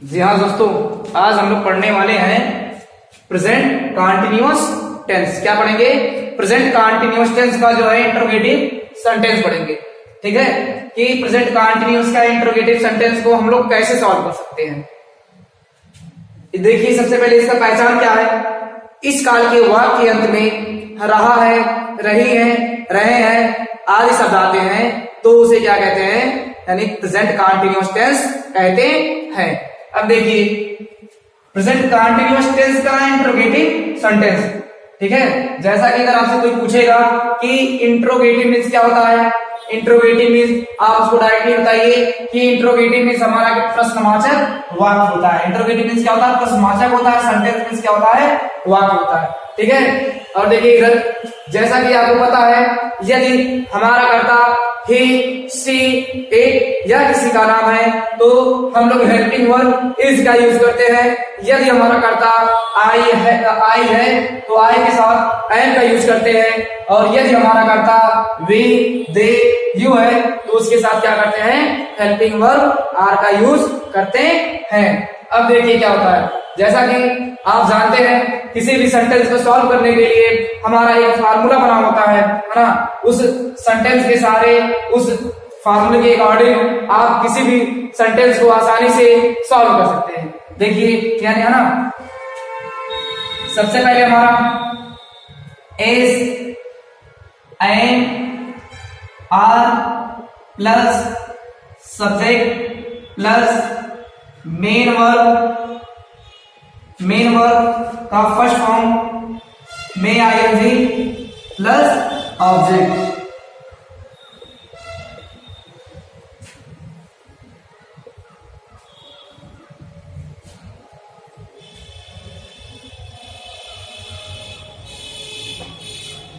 जी हाँ दोस्तों, आज हम लोग पढ़ने वाले हैं प्रेजेंट कंटीन्यूअस टेंस। क्या पढ़ेंगे? प्रेजेंट कंटीन्यूअस टेंस का जो है इंट्रोगेटिव सेंटेंस पढ़ेंगे। ठीक है कि प्रेजेंट कंटीन्यूअस का इंट्रोगेटिव सेंटेंस को हम लोग कैसे सॉल्व कर सकते हैं। देखिए, सबसे पहले इसका पहचान क्या है। इस काल के वाक्य के अंत में रहा है, रही है, रहे हैं आदि शब्द आते हैं तो उसे क्या कहते हैं, यानी प्रेजेंट कंटीन्यूअस टेंस कहते हैं। अब देखिए, प्रेजेंट कंटीन्यूअस टेंस का इंट्रोगेटिव सेंटेंस। ठीक है, जैसा कि अगर आपसे कोई पूछेगा कि इंट्रोगेटिव मीन्स क्या होता है, इंट्रोगेटिव मीन्स आप उसको डायरेक्टली बताइए कि इंट्रोगेटिव मीन्स हमारा प्रश्नवाचक वाक्य होता है। इंट्रोगेटिव मीन्स क्या होता है? प्रश्नवाचक होता है। सेंटेंस मीन्स क्या होता है? वाक्य होता है। ठीक है, और देखिए इधर जैसा कि आपको पता है, यदि हमारा कर्ता ही, सी, इट या किसी का नाम है तो हम लोग हेल्पिंग वर्ब इज का यूज करते हैं। यदि हमारा कर्ता आई है तो आई के साथ एम का यूज करते हैं, और यदि हमारा कर्ता वी, दे, यू है तो उसके साथ क्या करते हैं? हेल्पिंग वर्ब आर का यूज करते हैं। अब देखिए क्या होता है, जैसा कि आप जानते हैं किसी भी सेंटेंस को सॉल्व करने के लिए हमारा एक फार्मूला बना होता है ना। उस सेंटेंस के सारे उस फार्मूले के अकॉर्डिंग आप किसी भी सेंटेंस को आसानी से सॉल्व कर सकते हैं। देखिए यानी है ना, सबसे पहले हमारा is am are plus subject plus main verb का फर्स्ट फॉर्म में आईएनजी प्लस ऑब्जेक्ट।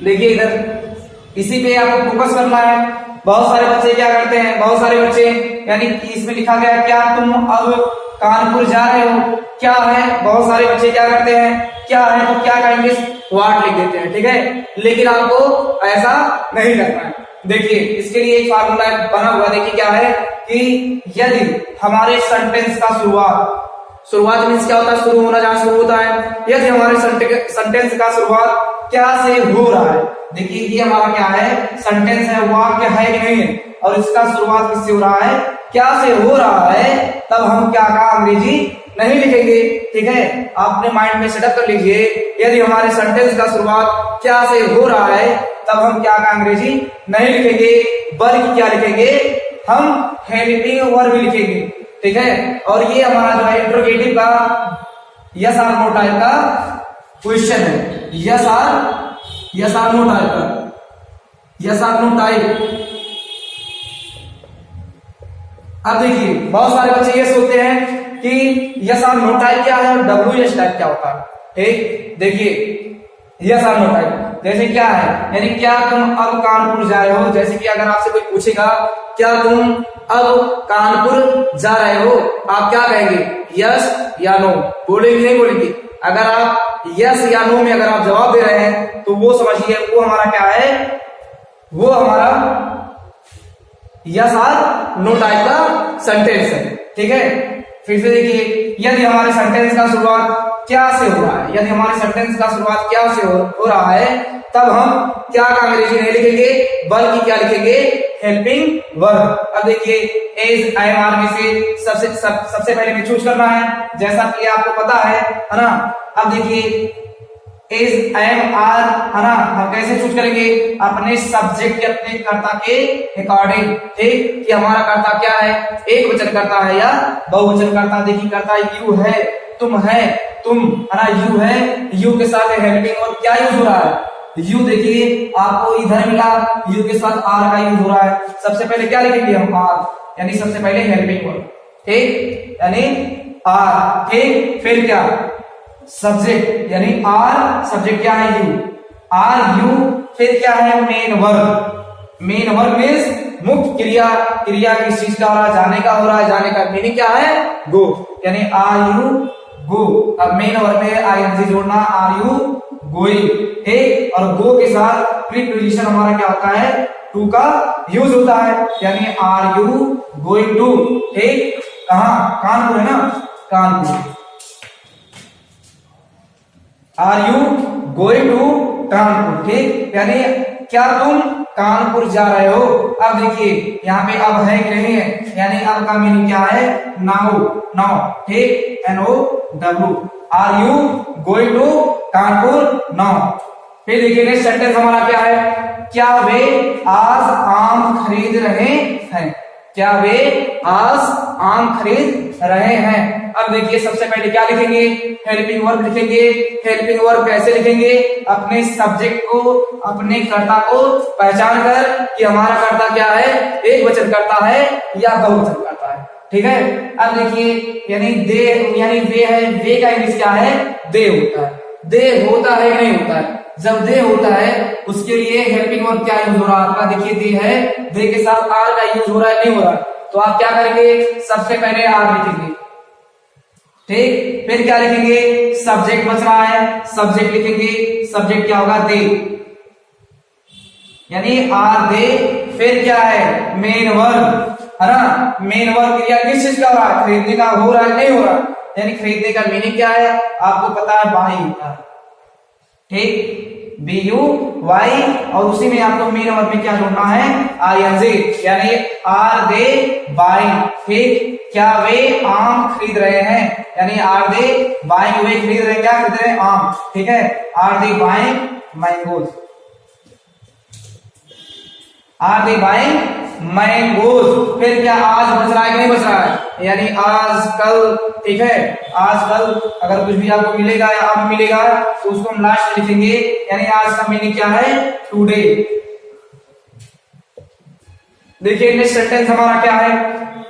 देखिए इधर इसी पे आपको फोकस करना है। बहुत सारे बच्चे क्या करते हैं, बहुत सारे बच्चे यानी इसमें लिखा गया क्या तुम अब कानपुर जा रहे हो, क्या है, बहुत सारे बच्चे क्या करते हैं, क्या है तो क्या का इंग्लिश वर्ड लिख देते हैं। ठीक है, लेकिन आपको ऐसा नहीं करना है। देखिए इसके लिए एक फार्मूला बना हुआ, देखिए क्या है कि यदि हमारे सेंटेंस का शुरुआत मीन्स क्या होता है? शुरू होना, जहां शुरू होता है। यदि हमारे सेंटेंस का शुरुआत क्या से हो रहा है, देखिए ये हमारा क्या है? सेंटेंस है, वाक्य है कि नहीं है, और इसका शुरुआत किससे हो रहा है? क्या से हो रहा है, तब हम क्या का अंग्रेजी नहीं लिखेंगे। ठीक है, आप अपने माइंड में सेटअप कर लीजिए, यदि हमारे सेंटेंस का शुरुआत क्या से हो रहा है तब हम क्या का अंग्रेजी नहीं लिखेंगे, बल्कि क्या लिखेंगे? हम हेल्पिंग वर्ब लिखेंगे। ठीक है, और ये हमारा जो है इंट्रोगेटिव का यस आर नो टाइप का क्वेश्चन है। यस आर नो टाइप का, यस आर नो टाइप। अब देखिए बहुत सारे बच्चे ये सोचते हैं कि यस आर नो टाइप क्या है और डब्ल्यू एस टाइप क्या होता है। ठीक, देखिए यस आर नो टाइप जैसे क्या है, यानी क्या तुम अब कानपुर जा रहे हो। जैसे कि अगर आपसे कोई पूछेगा क्या तुम अब कानपुर जा रहे हो, आप क्या कहेंगे? यस या नो बोलेंगे, नहीं बोलेंगे। अगर आप यस या नो में अगर आप जवाब दे रहे हैं तो वो समझिए वो हमारा क्या है, वो हमारा यस आर नो टाइप का सेंटेंस है। ठीक है, फिर से देखिए, यदि हमारे सेंटेंस का शुरुआत क्या से हो रहा है, यदि हमारे सेंटेंस का शुरुआत क्या से हो रहा है तब हम क्या का अंग्रेजी नहीं लिखेंगे, बल्कि क्या लिखेंगे? Helping verb. अब देखिए एज आई एम आर में से सबसे पहले में चूज करना है, जैसा कि आपको पता है ना। अब देखिए एज आई एम आर है ना, हम कैसे चूज करेंगे? अपने सब्जेक्ट के, अपने कर्ता के अकॉर्डिंग। ठीक, कि हमारा कर्ता क्या है, एक वचन कर्ता है या बहुवचन कर्ता। देखिए कर्ता यू है, तुम है, तुम है ना, यू है, यू के साथ हेल्पिंग वर्ब क्या यूज हो रहा है? यू। देखिए आपको इधर मिला, यू के साथ आर का यूज हो रहा है। सबसे पहले क्या लिखेंगे हम? आर, यानी सबसे पहले हेल्पिंग वर्ब। ठीक, यानी आर। ठीक, फिर क्या? सब्जेक्ट, यानी आर, सब्जेक्ट क्या है? You, are you. फिर क्या है? Main verb. Main verb means मुख्य क्रिया, क्रिया किस चीज का हो रहा है? जाने का हो रहा है। जाने का मीनिंग क्या है? गो, यानी आर यू गो। अब मेन वर्ब में आईएनजी जोड़ना, आर यू गोइंग। ठीक, और गो के साथ प्रीपोजिशन हमारा क्या होता है? टू का यूज होता है, यानी आर यू गोइंग टू। ठीक, कहा? कानपुर है ना, Kanpur. Are you going to Kanpur, ठीक, यानी क्या तुम कानपुर जा रहे हो। अब देखिए यहाँ पे अब है कि नहीं है, यानी अब का मीनिंग क्या है, नाउ, नाउ, ठीक, NOW, are you going to Kanpur now. फिर देखिए नेक्स्ट सेंटेंस हमारा क्या है, क्या वे आज आम खरीद रहे हैं, क्या वे आज आम खरीद रहे हैं। अब देखिए सबसे पहले क्या लिखेंगे, हेल्पिंग वर्ब लिखेंगे। हेल्पिंग वर्ब कैसे लिखेंगे, अपने सब्जेक्ट को, अपने कर्ता को पहचान कर कि हमारा कर्ता क्या है, एक वचन कर्ता है या बहुवचन कर्ता है, ठीक है। अब देखिए यानी दे, यानी वे है, वे का इंग्लिश क्या है, दे होता है। दे होता है नहीं होता है, जब दे होता है उसके लिए हेल्पिंग वर्ब क्या यूज हो रहा है आपका, देखिए दे है, दे के साथ आर का यूज हो रहा है नहीं हो रहा है, तो आप क्या करेंगे, सबसे पहले आर लिखेंगे, ठीक, फिर क्या लिखेंगे, सब्जेक्ट बच रहा है, सब्जेक्ट लिखेंगे, सब्जेक्ट क्या होगा, दे, यानी आर दे, फिर क्या है, मेन वर्ब, है ना, मेन वर्ब क्रिया किस चीज का हो रहा है, खरीदने का हो रहा है नहीं हो रहा, यानी खरीदने का मीनिंग क्या है आपको पता है, बाई होता है, ठीक, BUY, और उसी में आपको मेन वर्ब में क्या जोड़ना है, ING, यानी आर दे बाइंग, ठीक, क्या वे आम खरीद रहे हैं, यानी आर दे बाइंग, वे खरीद रहे हैं, क्या खरीद रहे हैं, आम, ठीक है, are they buying mangoes, are they buying mangoes. फिर क्या आज बच रहा है कि नहीं बच रहा है, यानी आज कल, ठीक है, आज कल अगर कुछ भी आपको मिलेगा या आप मिलेगा तो उसको हम लास्ट में लिखेंगे, यानी आज का मीनिंग क्या है, टुडे। देखिए नेक्स्ट सेंटेंस हमारा क्या है,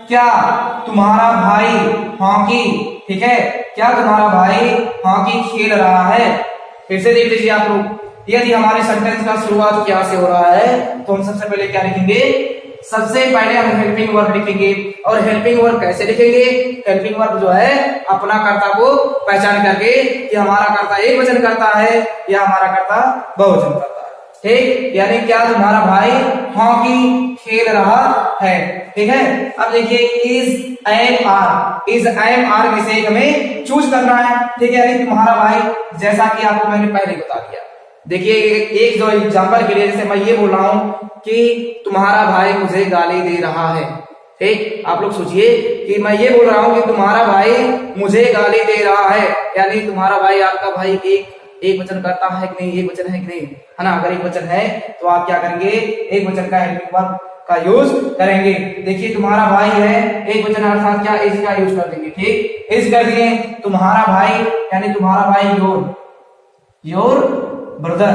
क्या तुम्हारा भाई हॉकी, ठीक है, क्या तुम्हारा भाई हॉकी खेल रहा है। फिर से देख लीजिए आप लोग, यदि हमारे सेंटेंस का शुरुआत क्या से हो रहा है तो हम सबसे पहले क्या लिखेंगे, सबसे पहले हम हेल्पिंग वर्ब लिखेंगे। और हेल्पिंग वर्ब कैसे लिखेंगे, हेल्पिंग वर्ब जो है अपना कर्ता को पहचान करके कि हमारा कर्ता एक वचन करता है या हमारा कर्ता बहुवचन करता है, ठीक, यानी क्या तुम्हारा भाई हॉकी खेल रहा है, ठीक है। अब देखिए इज एम आर में से हमें चूज करना है, ठीक है, यानी तुम्हारा भाई, जैसा कि आपको मैंने पहले बता दिया। देखिए एक जो एग्जांपल के लिए, जैसे मैं ये बोल रहा हूं कि तुम्हारा भाई मुझे गाली दे रहा है, ठीक, आप लोग सोचिए कि मैं ये बोल रहा हूं कि तुम्हारा भाई मुझे गाली दे रहा है, यानी तुम्हारा भाई, आपका भाई एक वचन करता है कि नहीं, एक वचन है कि नहीं, है ना, अगर एक वचन है तो आप क्या करेंगे, एक वचन का हेल्पिंग वर्ब का यूज करेंगे। देखिए तुम्हारा भाई है, एक वचन अर्थात क्या, इज का यूज कर देंगे, ठीक, इज कर दिए, तुम्हारा भाई यानी तुम्हारा भाई योर ब्रदर,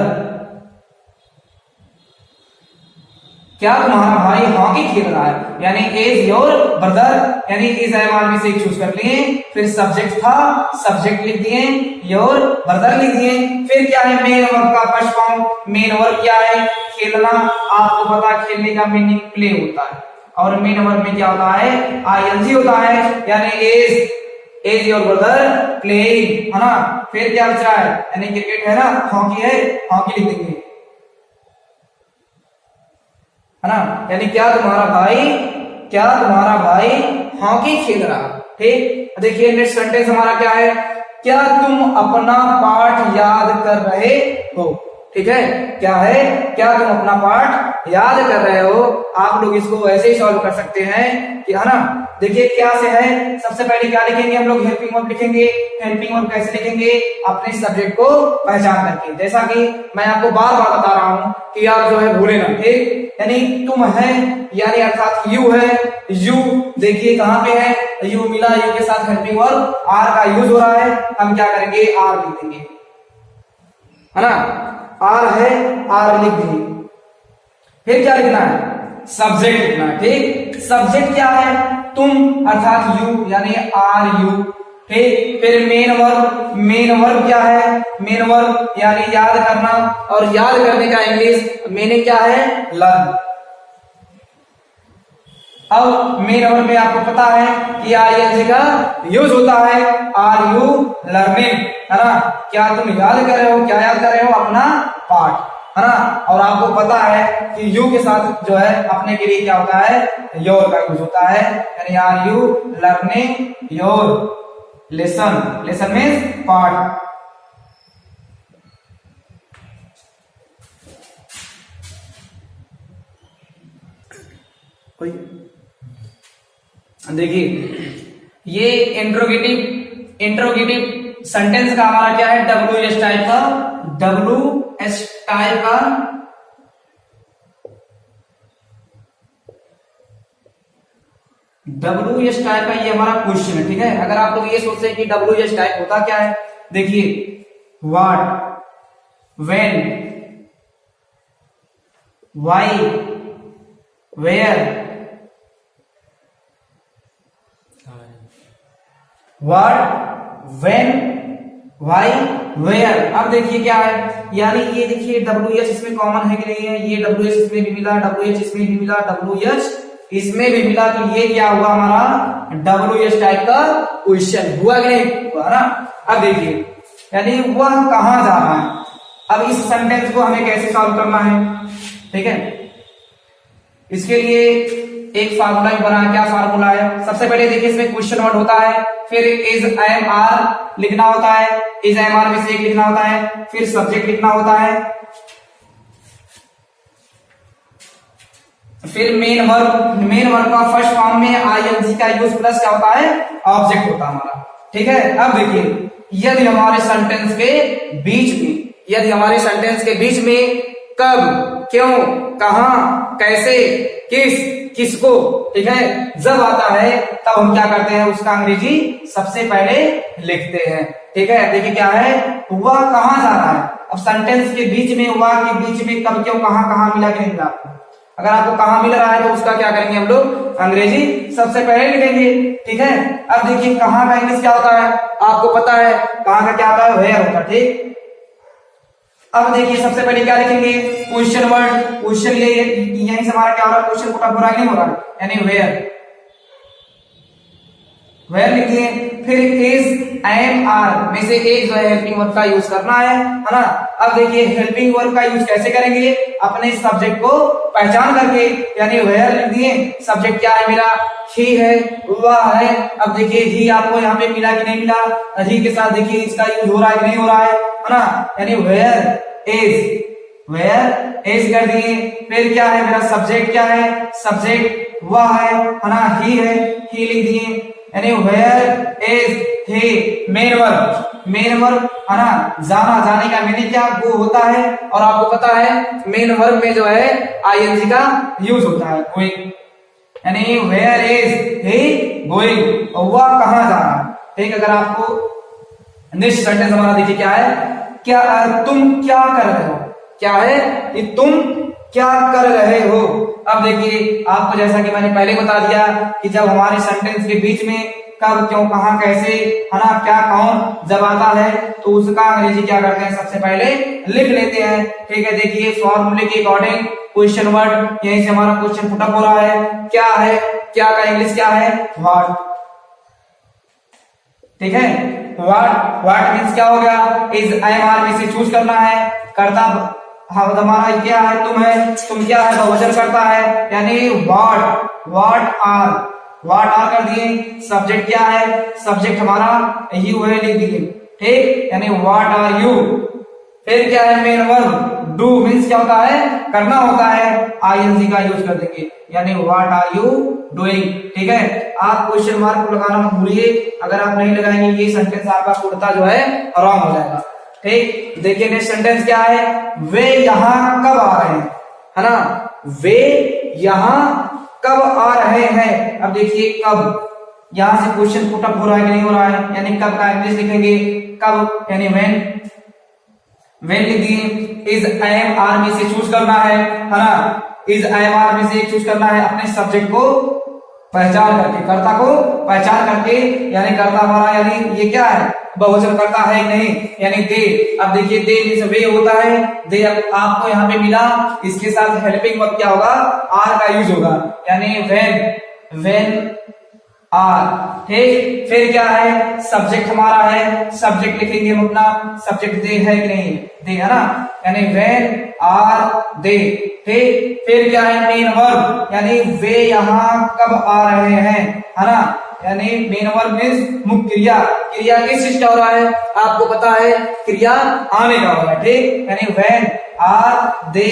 क्या तुम्हारा भाई हॉकी खेल रहा है, यानी इज योर ब्रदर, यानी इज एम आर में से चूज कर लिए, फिर सब्जेक्ट था, सब्जेक्ट लिख दिए, योर ब्रदर लिख दिए, फिर क्या है, मेन वर्ब का फर्स्ट फॉर्म, मेन वर्ब क्या है, खेलना, आपको पता है खेलने का मीनिंग प्ले होता है, और मेन वर्ब में क्या होता है, ING होता है, यानी इज योर ब्रदर प्लेइंग, है ना। फिर क्या बच रहा है, यानी क्रिकेट है ना, हॉकी है, हॉकी लिख देंगे, है ना, यानी क्या तुम्हारा भाई हॉकी खेल रहा, ठीक। देखिए नेक्स्ट सेंटेंस हमारा क्या है, क्या तुम अपना पाठ याद कर रहे हो, ठीक है, क्या है, क्या तुम अपना पाठ याद कर रहे हो। आप लोग इसको ऐसे ही सॉल्व कर सकते हैं कि, है ना, देखिए क्या से है, सबसे पहले क्या लिखेंगे हम लोग, हेल्पिंग वर्ब लिखेंगे। हेल्पिंग वर्ब कैसे लिखेंगे, अपने सब्जेक्ट को पहचान करके, जैसा कि मैं आपको बार बार बता रहा हूं कि आप जो है भूले ना, ठीक, यानी तुम है, यानी अर्थात यू है, यू देखिए कहां पे है, यू मिला, यू के साथ हेल्पिंग वर्ब आर का यूज हो रहा है, हम क्या करेंगे, आर लिख देंगे, है ना, आर है, आर लिख देंगे। फिर क्या लिखना है, सब्जेक्ट लिखना है, ठीक, सब्जेक्ट क्या है, तुम अर्थात यू, यानी आर यू, ठीक। फिर मेन वर्ब क्या है, मेन वर्ब यानी याद करना, और याद करने का इंग्लिश मीनिंग क्या है, लर्न। अब मेन वर्ब में आपको पता है कि ING का यूज होता है, आर यू लर्निंग, है ना, क्या तुम याद कर रहे हो, क्या याद कर रहे हो, अपना पाठ, है ना। और आपको पता है कि यू के साथ जो है अपने के लिए क्या होता है, योर का यूज होता है, यानी are you learning your, lesson, lesson means पाठ। देखिए ये इंट्रोगेटिव सेंटेंस का हमारा क्या है, WH टाइप का, WH टाइप का WH टाइप का ये हमारा क्वेश्चन है, ठीक है। अगर आप लोग ये सोचते हैं कि WH टाइप होता क्या है, देखिए what, when, why, where, what, when, why, where. अब देखिए क्या है, यानी ये देखिए WH इसमें कॉमन है कि नहीं है, ये WH इसमें भी मिला, WH इसमें भी मिला, WH इसमें भी मिला, तो ये क्या हुआ हमारा WH टाइप का क्वेश्चन हुआ कि नहीं हुआ ना। अब देखिए यानी वह कहां जा रहा है, अब इस सेंटेंस को हमें कैसे सॉल्व करना है, ठीक है। इसके लिए एक फार्मूला भी बना, क्या फार्मूला है, सबसे पहले देखिए इसमें क्वेश्चन वर्ड होता है, फिर इज एम आर लिखना होता है, इज एम आर में से एक लिखना होता है, फिर सब्जेक्ट लिखना होता है, फिर मेन वर्ब का फर्स्ट फॉर्म में आईएनजी का यूज प्लस क्या होता है, ऑब्जेक्ट होता है हमारा, ठीक है। अब देखिए यदि हमारे सेंटेंस के बीच में, यदि हमारे सेंटेंस के बीच में कब, क्यों, कहां, कैसे, किस, किसको, ठीक है, जब आता है तब हम क्या करते हैं, उसका अंग्रेजी सबसे पहले लिखते हैं, ठीक है। देखिए क्या है, वह कहां जा रहा है, अब सेंटेंस के बीच में, वह के बीच में कब, क्यों, कहां, कहां मिला कि नहीं मिला आपको, अगर आपको कहां मिल रहा है तो उसका क्या करेंगे हम लोग, अंग्रेजी सबसे पहले लिखेंगे, ठीक है। अब देखिए कहां का इंग्लिश क्या होता है, आपको पता है कहां का क्या होता है, वेयर होता है, ठीक। अब देखिए सबसे पहले क्या लिखेंगे, क्वेश्चन वर्ड, क्वेश्चन ये यहीं से हमारा क्या हो रहा है, क्वेश्चन पुट अप हो रहा है नहीं हो रहा है, यानी वेयर, वेयर लिखिए, फिर इज एम आर में से एक जो है हेल्पिंग वर्ब का यूज करना है ना। अब देखिए हेल्पिंग वर्ब का यूज कैसे करेंगे, अपने सब्जेक्ट को पहचान करके, यानी वेयर लिख दिए, सब्जेक्ट क्या है मेरा, ही है, वह है। अब देखिए ही आपको यहाँ पे मिला कि नहीं मिला, ही के साथ देखिए इसका यूज हो रहा है कि नहीं हो रहा है ना, यानी वेयर इज, वेयर इज कर दिए, फिर क्या है मेरा सब्जेक्ट, क्या है सब्जेक्ट, वह है ना, ही है, ही लिख दिए, यानी where is he. Main verb है ना, जाना, जाने का मीनिंग क्या, वो होता है, और आपको पता है मेन वर्ब में जो है आईएनजी का यूज होता है, गोइंग, यानी वेयर इज ही गोइंग, और वह कहां जा रहा है, ठीक। अगर आपको नेक्स्ट सेंटेंस हमारा देखिए क्या है, क्या तुम क्या कर रहे हो, क्या है कि तुम क्या कर रहे हो। अब देखिए आपको जैसा कि मैंने पहले बता दिया कि जब हमारे सेंटेंस के बीच में कब, क्यों, कहां, कैसे, है ना, क्या, कौन जब आता है तो उसका अंग्रेजी क्या करते हैं, सबसे पहले लिख लेते हैं, ठीक है। देखिए फॉर्मूले के अकॉर्डिंग क्वेश्चन वर्ड, यहीं से हमारा क्वेश्चन पुट अप हो रहा है, क्या है, क्या का इंग्लिश क्या है, व्हाट, ठीक है। व्हाट मीन्स क्या हो गया, इज एम आर में से चूज करना है, करता हमारा क्या है, तुम है, तुम क्या है, बहुवचन करता है, यानी व्हाट आर कर दिए, सब्जेक्ट क्या है, सब्जेक्ट हमारा यू है लिख दिए, ठीक, यानी व्हाट आर यू। फिर क्या है मेन वर्ब, डू मीन्स क्या होता है, करना होता है, आईएनजी का यूज कर देंगे, यानी व्हाट आर यू डूइंग, ठीक है। आप क्वेश्चन मार्क को लगाना मत भूलिए, अगर आप नहीं लगाएंगे ये सेंटेंस आपका पूर्णतः जो है रॉन्ग हो जाएगा, ठीक। देखिए नेक्स्ट सेंटेंस क्या है, वे यहाँ कब आ रहे हैं, है ना, वे यहाँ कब आ रहे हैं। अब देखिए कब, यहां से क्वेश्चन पुट अप हो रहा है कि नहीं हो रहा है, यानी कब का इंग्लिश लिखेंगे, कब, यानी व्हेन लिख दिए, इज एम आर में से चूज करना है ना, इज एम आर में से एक चूज करना है, अपने सब्जेक्ट को पहचान करके, कर्ता को पहचान करके, यानी कर्ता हमारा, यानी ये क्या है, बहुवचन करता है नहीं, यानी दे। अब देखिए दे मींस वे होता है, दे आपको यहाँ पे मिला, इसके साथ हेल्पिंग वर्ब क्या होगा, आर का यूज होगा, यानी व्हेन आर, ठीक। फिर क्या है, सब्जेक्ट हमारा है, सब्जेक्ट लिखेंगे हम अपना, सब्जेक्ट दे है कि नहीं, दे है ना, यानी व्हेन आर दे, ठीक। फिर क्या है मेन वर्ब, यानी वे यहाँ कब आ रहे हैं, है ना, यानी मेन वर्ब मीन्स मुख्य क्रिया। क्रिया किस चीज का हो रहा है आपको पता है, क्रिया आने का हो रहा है, ठीक। यानी व्हेन आर दे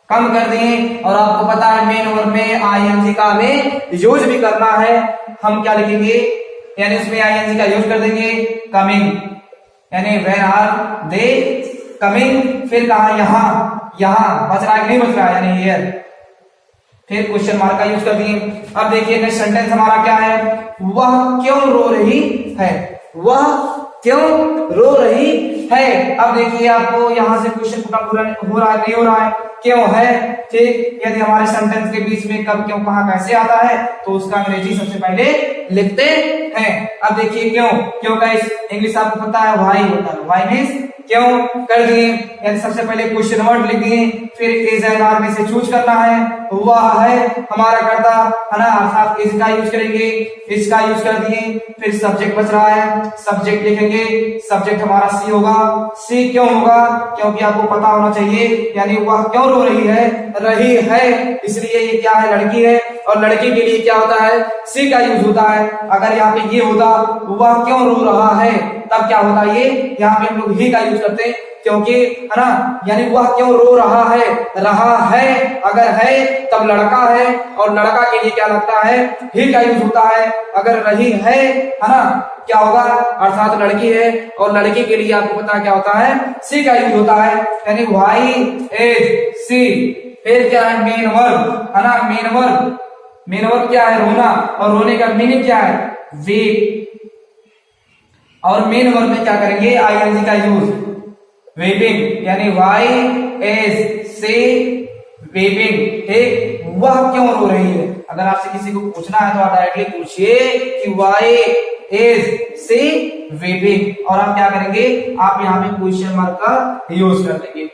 कम कर दिए, और आपको पता है मेन वर्ब में आईएनजी का हमें यूज भी करना है। हम क्या लिखेंगे, यानी उसमें आईएनजी का यूज कर देंगे कमिंग, यानी व्हेन आर दे कमिंग। फिर कहा यहाँ बच रहा है कि नहीं बच रहा है, यानी हियर। फिर क्वेश्चन मार्क का यूज कर दिए। अब देखिए नेक्स्ट सेंटेंस हमारा क्या है, वह क्यों रो रही है, वह क्यों रो रही है। अब देखिए आपको यहां से क्वेश्चन पूरा हो रहा है नहीं हो रहा है, क्यों है, ठीक। यदि हमारे सेंटेंस के बीच में कब क्यों कहां कैसे आता है तो उसका अंग्रेजी सबसे पहले लिखते हैं। अब देखिए क्यों का इंग्लिश आपको पता है व्हाई होता है, व्हाई मींस क्यों कर दिए, यानी सबसे पहले क्वेश्चन वर्ड लिख दिए, फिर इज एंड आर में से चूज करना है, वह है हमारा करता है ना, अर्थात इज का यूज करेंगे, इसका यूज कर दिए। फिर सब्जेक्ट बच रहा है, सब्जेक्ट लिखेंगे, सब्जेक्ट हमारा सी होगा। सी क्यों होगा, क्योंकि आपको पता होना चाहिए, यानी वह क्यों रो रही है इसलिए ये क्या है, लड़की है, और लड़की के लिए क्या होता है, सी का यूज होता है। अगर यहाँ पे ये होता वह क्यों रो रहा है, तब क्या होता है, ये यहाँ पे हम लोग ही का यूज करते हैं, क्योंकि है ना, यानी वह क्यों रो रहा है अगर है तब लड़का है, और लड़का के लिए क्या लगता है, ही का यूज होता है। अगर रही है ना, क्या होगा, अर्थात लड़की है, और लड़की के लिए आपको पता क्या होता है, सी का यूज होता है, यानी व्हाई इज सी। फिर क्या है, मेन वर्ब है ना, मेन वर्ब क्या है, रोना, और रोने का मीनिंग क्या है, वीप। और मेन वर्ब में क्या करेंगे, आईएनजी का यूज, वीपिंग, यानी व्हाई इज सी वीपिंग, ठीक। वह क्यों रो रही है, अगर आपसे किसी को पूछना है तो आप डायरेक्टली पूछिए कि व्हाई इज सी वीपिंग, और आप क्या करेंगे, आप यहाँ पे क्वेश्चन मार्क का यूज कर लेंगे।